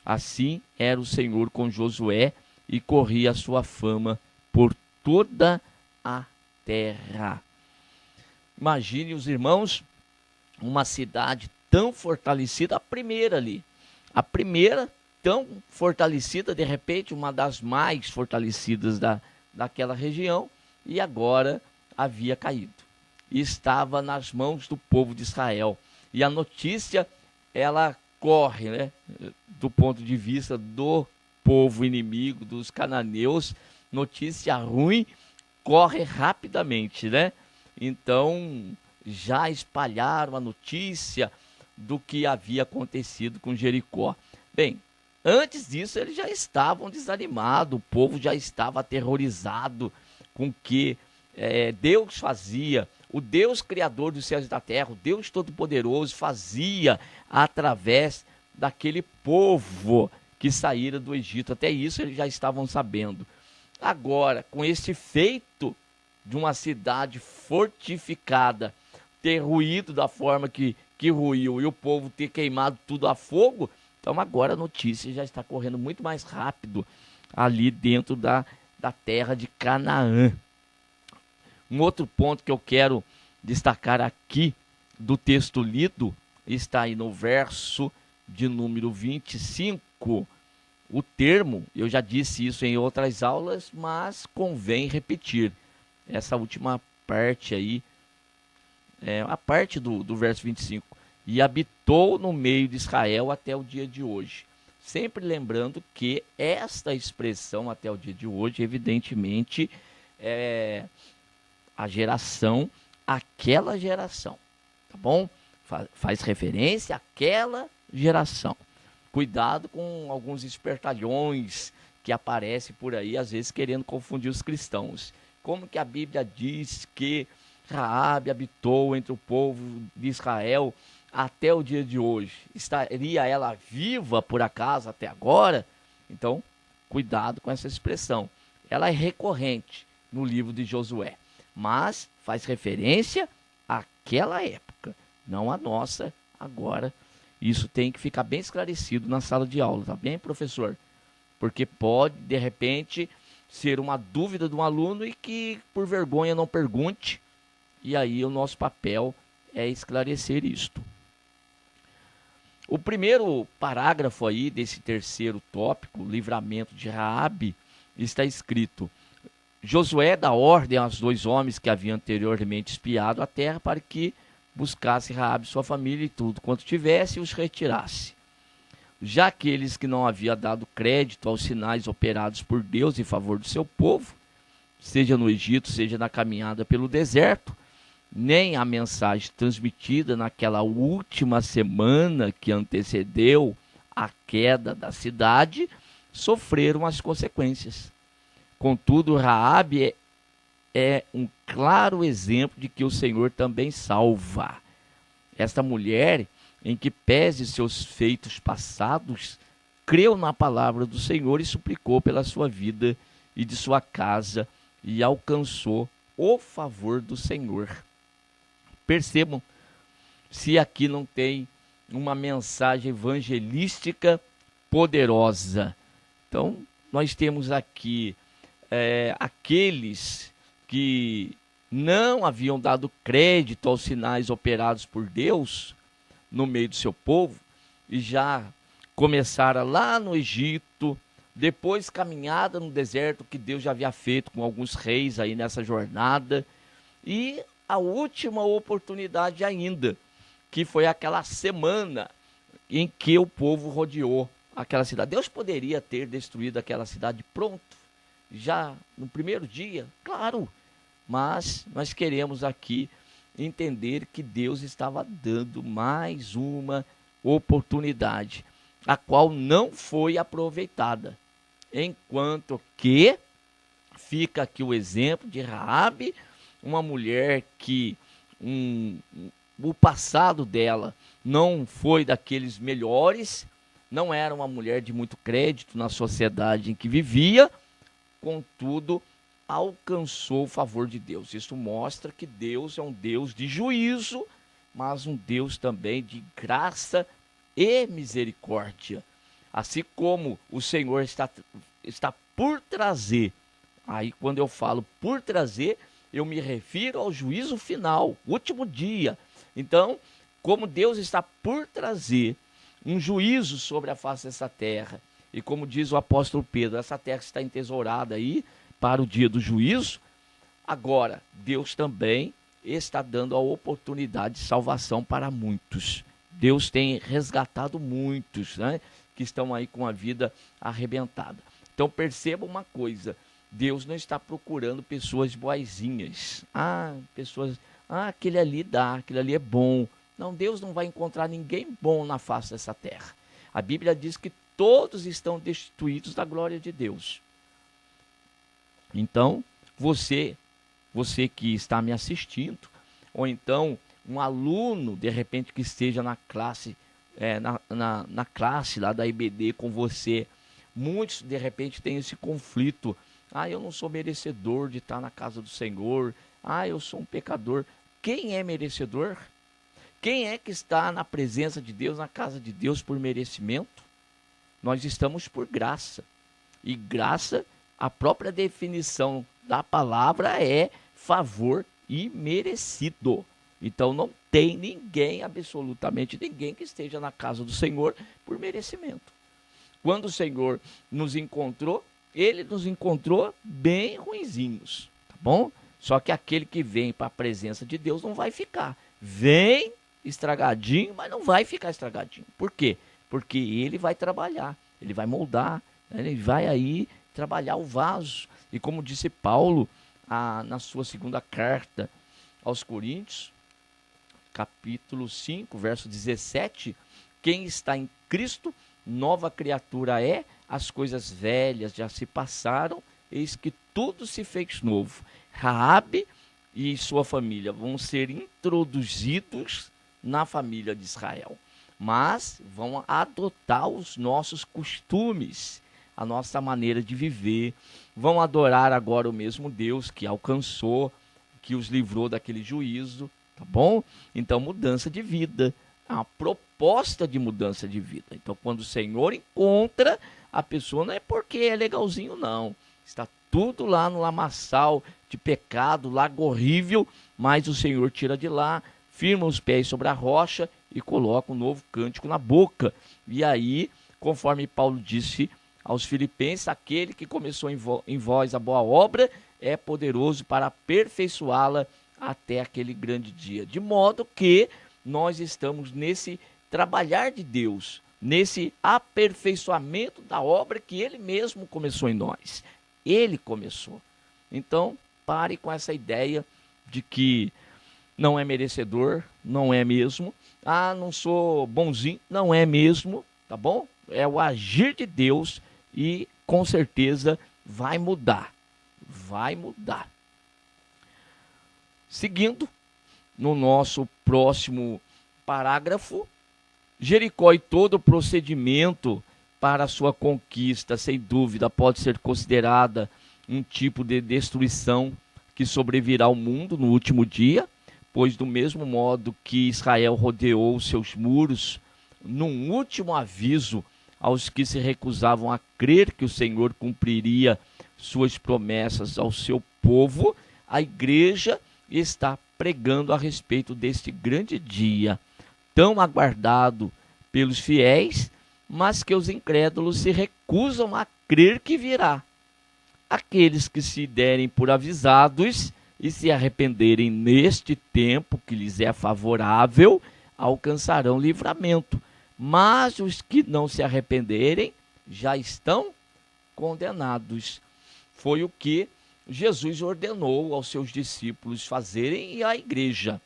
Assim era o Senhor com Josué, e corria a sua fama por toda a terra. Imagine, os irmãos, uma cidade tão fortalecida, a primeira ali, a primeira tão fortalecida, de repente uma das mais fortalecidas daquela região, e agora havia caído. E estava nas mãos do povo de Israel. E a notícia, ela corre, né, do ponto de vista do povo inimigo, dos cananeus, notícia ruim corre rapidamente, né? Então, já espalharam a notícia do que havia acontecido com Jericó. Bem, antes disso, eles já estavam desanimados, o povo já estava aterrorizado com o que Deus fazia. O Deus criador dos céus e da terra, o Deus todo-poderoso, fazia através daquele povo que saíra do Egito. Até isso eles já estavam sabendo. Agora, com esse feito de uma cidade fortificada ter ruído da forma que ruiu, e o povo ter queimado tudo a fogo, Então agora a notícia já está correndo muito mais rápido ali dentro da terra de Canaã. Um outro ponto que eu quero destacar aqui do texto lido está aí no verso de número 25. O termo, eu já disse isso em outras aulas, mas convém repetir. Essa última parte aí, a parte do verso 25. E habitou no meio de Israel até o dia de hoje. Sempre lembrando que esta expressão até o dia de hoje, evidentemente, é a geração, aquela geração, tá bom? Faz referência àquela geração. Cuidado com alguns espertalhões que aparecem por aí, às vezes querendo confundir os cristãos. Como que a Bíblia diz que Raabe habitou entre o povo de Israel até o dia de hoje? Estaria ela viva por acaso até agora? Então, cuidado com essa expressão. Ela é recorrente no livro de Josué, mas faz referência àquela época, não à nossa agora. Isso tem que ficar bem esclarecido na sala de aula, tá bem, professor? Porque pode, de repente, ser uma dúvida de um aluno e que, por vergonha, não pergunte. E aí o nosso papel é esclarecer isto. O primeiro parágrafo aí desse terceiro tópico, livramento de Raabe, está escrito: Josué dá ordem aos 2 homens que haviam anteriormente espiado a terra para que buscasse Raabe sua família e tudo quanto tivesse e os retirasse. Já aqueles que não haviam dado crédito aos sinais operados por Deus em favor do seu povo, seja no Egito, seja na caminhada pelo deserto, nem a mensagem transmitida naquela última semana que antecedeu a queda da cidade, sofreram as consequências. Contudo, Raabe é um claro exemplo de que o Senhor também salva. Esta mulher, em que pese seus feitos passados, creu na palavra do Senhor e suplicou pela sua vida e de sua casa e alcançou o favor do Senhor. Percebam se aqui não tem uma mensagem evangelística poderosa. Então, nós temos aqui aqueles que não haviam dado crédito aos sinais operados por Deus no meio do seu povo e já começaram lá no Egito, depois caminhada no deserto que Deus já havia feito com alguns reis aí nessa jornada, e a última oportunidade ainda, que foi aquela semana em que o povo rodeou aquela cidade. Deus poderia ter destruído aquela cidade pronto, já no primeiro dia, claro, mas nós queremos aqui entender que Deus estava dando mais uma oportunidade, a qual não foi aproveitada. Enquanto que fica aqui o exemplo de Raabe, uma mulher que o passado dela não foi daqueles melhores, não era uma mulher de muito crédito na sociedade em que vivia, contudo, alcançou o favor de Deus. Isso mostra que Deus é um Deus de juízo, mas um Deus também de graça e misericórdia. Assim como o Senhor está por trazer, aí quando eu falo por trazer, eu me refiro ao juízo final, último dia. Então, como Deus está por trazer um juízo sobre a face dessa terra, e como diz o apóstolo Pedro, essa terra está entesourada aí para o dia do juízo, agora Deus também está dando a oportunidade de salvação para muitos. Deus tem resgatado muitos, né, que estão aí com a vida arrebentada. Então perceba uma coisa, Deus não está procurando pessoas boazinhas. Aquele ali dá, aquele ali é bom. Não, Deus não vai encontrar ninguém bom na face dessa terra. A Bíblia diz que todos estão destituídos da glória de Deus. Então, você que está me assistindo, ou então um aluno, de repente, que esteja na classe, na classe lá da IBD com você, muitos, de repente, têm esse conflito. Eu não sou merecedor de estar na casa do Senhor. Eu sou um pecador. Quem é merecedor? Quem é que está na presença de Deus, na casa de Deus, por merecimento? Nós estamos por graça. E graça, a própria definição da palavra é favor imerecido. Então não tem ninguém, absolutamente ninguém, que esteja na casa do Senhor por merecimento. Quando o Senhor nos encontrou, ele nos encontrou bem ruinzinhos, tá bom? Só que aquele que vem para a presença de Deus não vai ficar. Vem estragadinho, mas não vai ficar estragadinho. Por quê? Porque ele vai trabalhar, ele vai moldar, né? Ele vai aí trabalhar o vaso. E como disse Paulo na sua segunda carta aos Coríntios, capítulo 5, verso 17, quem está em Cristo, nova criatura é, as coisas velhas já se passaram, eis que tudo se fez novo. Raabe e sua família vão ser introduzidos na família de Israel, mas vão adotar os nossos costumes, a nossa maneira de viver, vão adorar agora o mesmo Deus que alcançou, que os livrou daquele juízo, tá bom? Então, mudança de vida, uma proposta de mudança de vida. Então, quando o Senhor encontra a pessoa, não é porque é legalzinho, não. Está tudo lá no lamaçal de pecado, lago horrível, mas o Senhor tira de lá, firma os pés sobre a rocha e coloca um novo cântico na boca. E aí, conforme Paulo disse aos Filipenses, aquele que começou em vós a boa obra é poderoso para aperfeiçoá-la até aquele grande dia. De modo que nós estamos nesse trabalhar de Deus, nesse aperfeiçoamento da obra que Ele mesmo começou em nós. Ele começou. Então, pare com essa ideia de que não é merecedor, não é mesmo. Ah, não sou bonzinho, não é mesmo, tá bom? É o agir de Deus e com certeza vai mudar. Vai mudar. Seguindo, no nosso próximo parágrafo, Jericó e todo o procedimento para a sua conquista, sem dúvida, pode ser considerada um tipo de destruição que sobrevirá ao mundo no último dia, pois do mesmo modo que Israel rodeou seus muros, num último aviso aos que se recusavam a crer que o Senhor cumpriria suas promessas ao seu povo, a igreja está pregando a respeito deste grande dia, tão aguardado pelos fiéis, mas que os incrédulos se recusam a crer que virá. Aqueles que se derem por avisados e se arrependerem neste tempo que lhes é favorável, alcançarão livramento. Mas os que não se arrependerem já estão condenados. Foi o que Jesus ordenou aos seus discípulos fazerem e à igreja.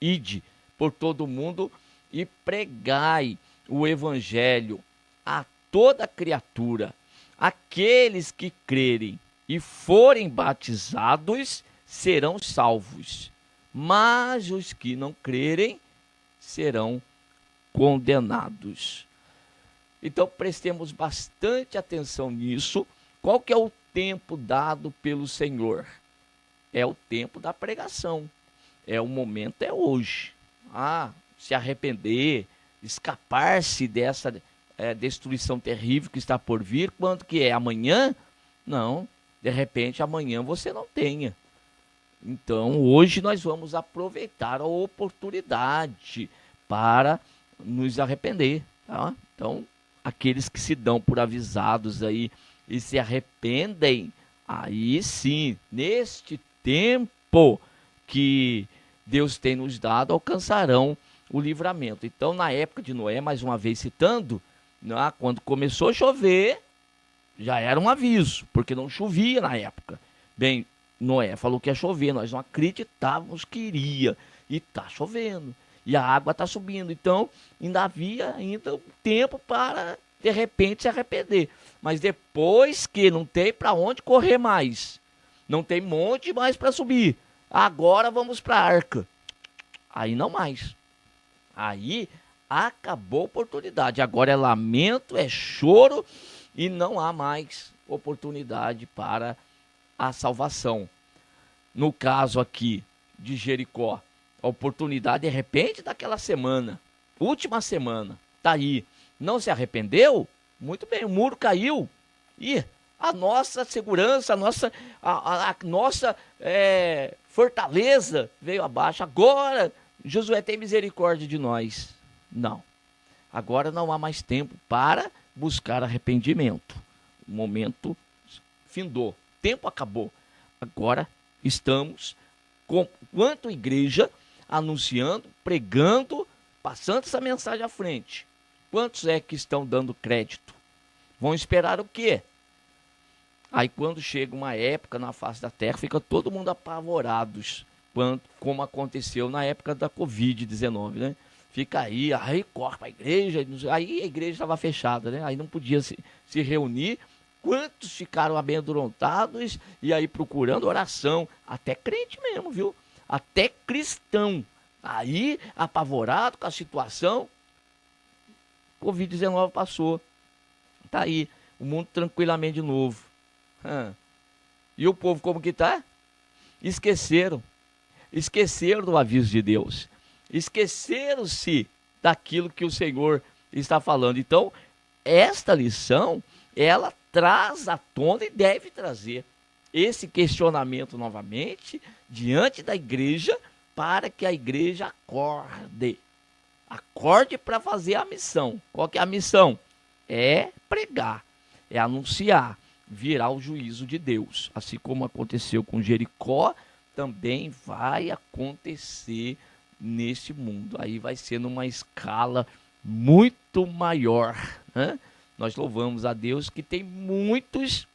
Ide por todo o mundo e pregai o evangelho a toda criatura. Aqueles que crerem e forem batizados serão salvos, mas os que não crerem serão condenados. Então prestemos bastante atenção nisso. Qual que é o tempo dado pelo Senhor? É o tempo da pregação. O momento é hoje. Se arrepender, escapar-se dessa destruição terrível que está por vir. Quando que é? Amanhã? Não. De repente amanhã você não tenha. Então hoje nós vamos aproveitar a oportunidade para nos arrepender, tá? Então aqueles que se dão por avisados aí e se arrependem, aí sim, neste tempo que Deus tem nos dado, alcançarão o livramento. Então, na época de Noé, mais uma vez citando, quando começou a chover, já era um aviso, porque não chovia na época. Bem, Noé falou que ia chover, nós não acreditávamos que iria, e está chovendo, e a água está subindo. Então, ainda havia um tempo para, de repente, se arrepender. Mas depois que não tem para onde correr mais, não tem monte mais para subir, agora vamos para a arca. Aí não mais. Aí acabou a oportunidade. Agora é lamento, é choro e não há mais oportunidade para a salvação. No caso aqui de Jericó, a oportunidade de repente daquela semana, última semana, tá aí. Não se arrependeu? Muito bem, o muro caiu e a nossa segurança, a nossa fortaleza veio abaixo. Agora, Josué tem misericórdia de nós. Não. Agora não há mais tempo para buscar arrependimento. O momento findou. O tempo acabou. Agora estamos, quanto igreja, anunciando, pregando, passando essa mensagem à frente. Quantos é que estão dando crédito? Vão esperar o quê? Aí quando chega uma época na face da terra, fica todo mundo apavorados, como aconteceu na época da Covid-19, né? Fica aí corta a igreja, aí a igreja estava fechada, né? Aí não podia se reunir. Quantos ficaram amedrontados e aí procurando oração? Até crente mesmo, viu? Até cristão. Aí, apavorado com a situação, Covid-19 passou. Tá aí, o mundo tranquilamente de novo. E o povo como que tá? Esqueceram do aviso de Deus. Esqueceram-se daquilo que o Senhor está falando. Então, esta lição, ela traz à tona e deve trazer esse questionamento novamente diante da igreja, para que a igreja acorde. Acorde para fazer a missão. Qual que é a missão? É pregar, é anunciar, virá o juízo de Deus. Assim como aconteceu com Jericó, também vai acontecer neste mundo. Aí vai ser numa escala muito maior, né? Nós louvamos a Deus que tem muitos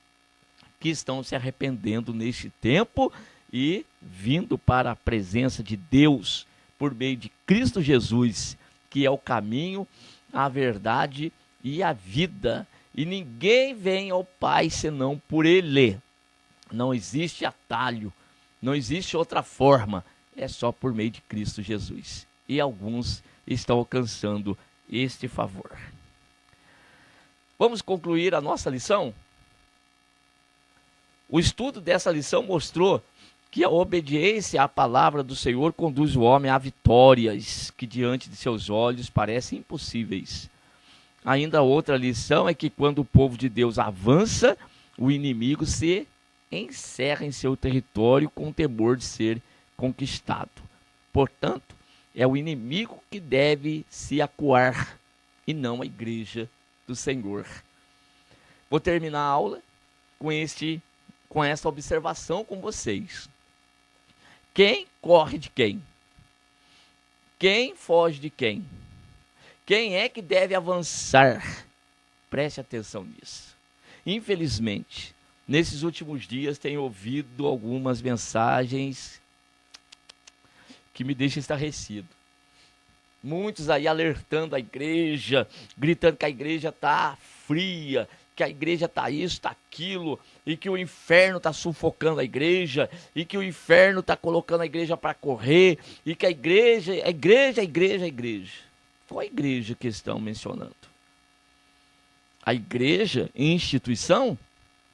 que estão se arrependendo neste tempo e vindo para a presença de Deus por meio de Cristo Jesus, que é o caminho, a verdade e a vida. E ninguém vem ao Pai senão por Ele. Não existe atalho, não existe outra forma, é só por meio de Cristo Jesus. E alguns estão alcançando este favor. Vamos concluir a nossa lição? O estudo dessa lição mostrou que a obediência à palavra do Senhor conduz o homem a vitórias que diante de seus olhos parecem impossíveis. Ainda outra lição é que quando o povo de Deus avança, o inimigo se encerra em seu território com temor de ser conquistado. Portanto, é o inimigo que deve se acuar e não a igreja do Senhor. Vou terminar a aula com essa observação com vocês. Quem corre de quem? Quem foge de quem? Quem é que deve avançar? Preste atenção nisso. Infelizmente, nesses últimos dias tenho ouvido algumas mensagens que me deixam estarrecido. Muitos aí alertando a igreja, gritando que a igreja está fria, que a igreja está isso, está aquilo, e que o inferno está sufocando a igreja, e que o inferno está colocando a igreja para correr, e que a igreja. Qual a igreja que estão mencionando? A igreja, instituição?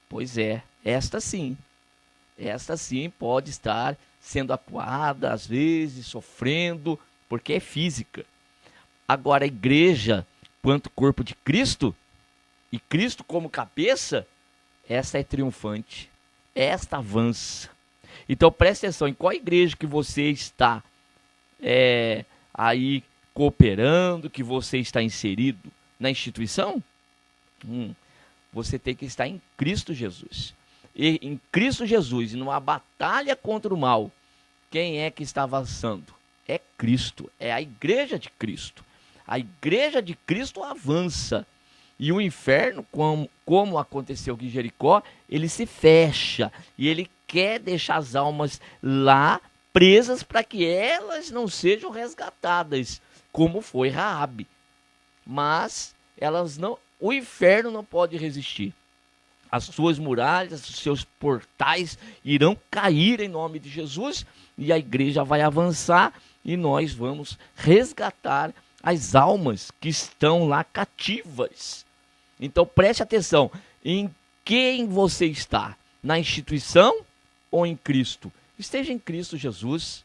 Pois é, esta sim pode estar sendo acuada, às vezes, sofrendo, porque é física. Agora, a igreja, quanto corpo de Cristo, e Cristo como cabeça, essa é triunfante, esta avança. Então preste atenção, em qual igreja que você está aí cooperando, que você está inserido na instituição? Você tem que estar em Cristo Jesus. E em Cristo Jesus, e numa batalha contra o mal, quem é que está avançando? É Cristo, é a igreja de Cristo. A igreja de Cristo avança. E o inferno, como aconteceu aqui em Jericó, ele se fecha. E ele quer deixar as almas lá presas para que elas não sejam resgatadas, como foi Raabe. Mas o inferno não pode resistir. As suas muralhas, os seus portais irão cair em nome de Jesus. E a igreja vai avançar e nós vamos resgatar as almas que estão lá cativas. Então preste atenção, em quem você está? Na instituição ou em Cristo? Esteja em Cristo Jesus,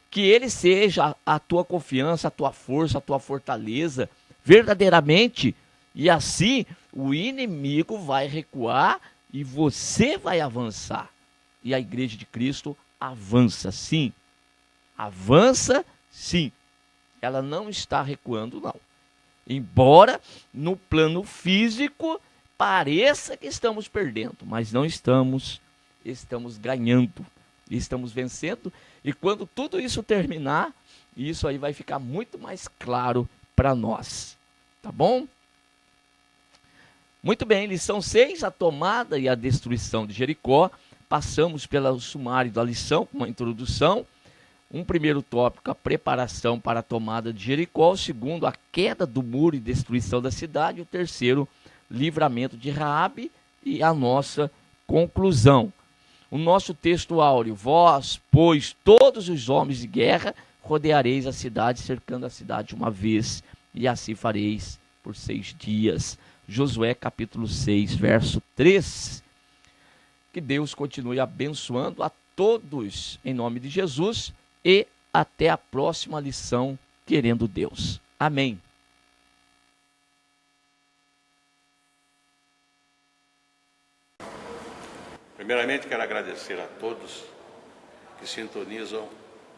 que Ele seja a tua confiança, a tua força, a tua fortaleza, verdadeiramente E assim o inimigo vai recuar e você vai avançar. E a Igreja de Cristo avança, sim. Avança, sim. Ela não está recuando, não. Embora no plano físico pareça que estamos perdendo, mas não estamos. Estamos ganhando, estamos vencendo. E quando tudo isso terminar, isso aí vai ficar muito mais claro para nós. Tá bom? Muito bem, lição 6, a tomada e a destruição de Jericó. Passamos pelo sumário da lição, com uma introdução. Um primeiro tópico, a preparação para a tomada de Jericó. O segundo, a queda do muro e destruição da cidade. O terceiro, livramento de Raabe. E a nossa conclusão. O nosso texto áureo: vós, pois, todos os homens de guerra, rodeareis a cidade, cercando a cidade uma vez, e assim fareis por 6 dias. Josué capítulo 6, verso 3. Que Deus continue abençoando a todos em nome de Jesus e até a próxima lição, querendo Deus. Amém. Primeiramente, quero agradecer a todos que sintonizam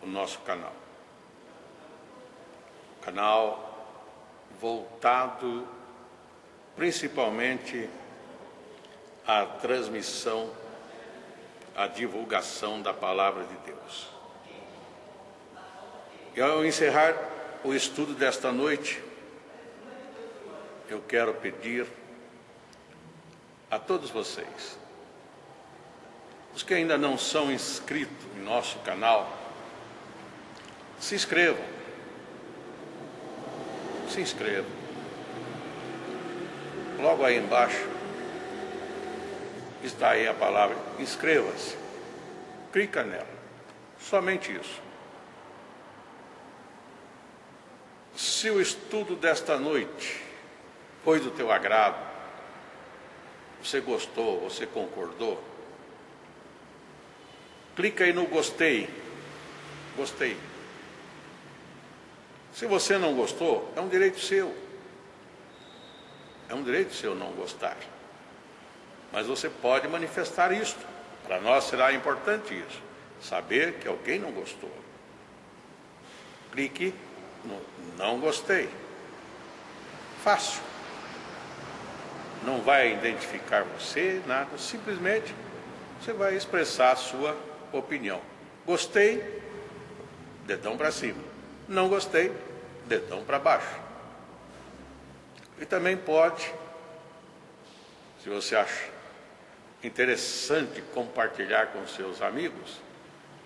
o nosso canal. Canal voltado principalmente à transmissão, à divulgação da Palavra de Deus. E ao encerrar o estudo desta noite, eu quero pedir a todos vocês, os que ainda não são inscritos em nosso canal, se inscrevam. Se inscrevam. Logo aí embaixo está aí a palavra inscreva-se. Clica nela. Somente isso. Se o estudo desta noite foi do teu agrado, você gostou, você concordou, clica aí no gostei. Gostei. Se você não gostou, é um direito seu. É um direito seu não gostar. Mas você pode manifestar isto. Para nós será importante isso. Saber que alguém não gostou. Clique no não gostei. Fácil. Não vai identificar você, nada. Simplesmente você vai expressar a sua opinião. Gostei, dedão para cima. Não gostei, dedão para baixo. E também pode, se você acha interessante compartilhar com seus amigos,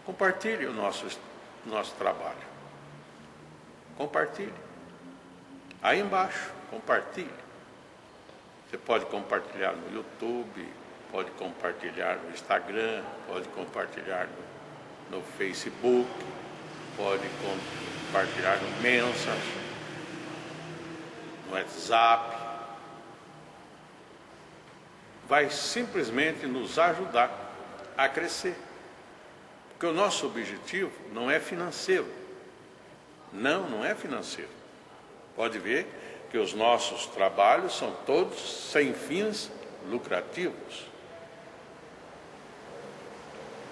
compartilhe o nosso trabalho. Compartilhe. Aí embaixo, compartilhe. Você pode compartilhar no YouTube, pode compartilhar no Instagram, pode compartilhar no Facebook, pode compartilhar no Messenger, no WhatsApp. Vai simplesmente nos ajudar a crescer. Porque o nosso objetivo não é financeiro. Não é financeiro. Pode ver que os nossos trabalhos são todos sem fins lucrativos.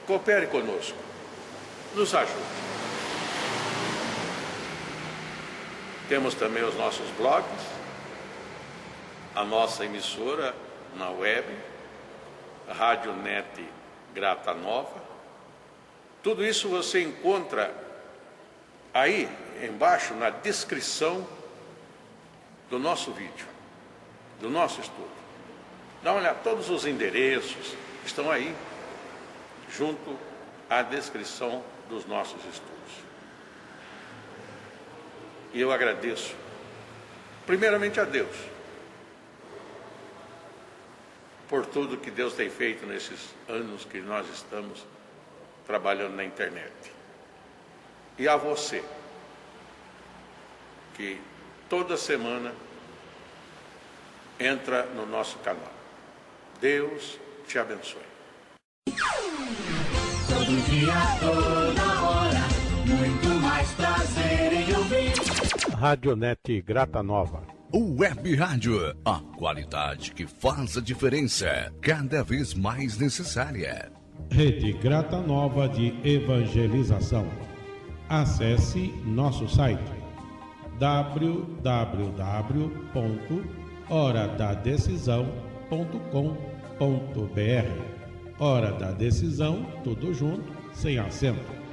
Coopere conosco. Nos ajude. Temos também os nossos blogs, a nossa emissora na web, a Rádio Net Grata Nova. Tudo isso você encontra aí embaixo na descrição do nosso vídeo, do nosso estudo. Dá uma olhada, todos os endereços estão aí, junto à descrição dos nossos estudos. E eu agradeço, primeiramente a Deus, por tudo que Deus tem feito nesses anos que nós estamos trabalhando na internet. E a você, que toda semana entra no nosso canal. Deus te abençoe. Todo dia, toda hora, muito mais prazer em ouvir. Rádio Net Grata Nova. Web Rádio, a qualidade que faz a diferença, cada vez mais necessária. Rede Grata Nova de Evangelização. Acesse nosso site www.horadadecisão.com.br. Hora da Decisão, tudo junto, sem acento.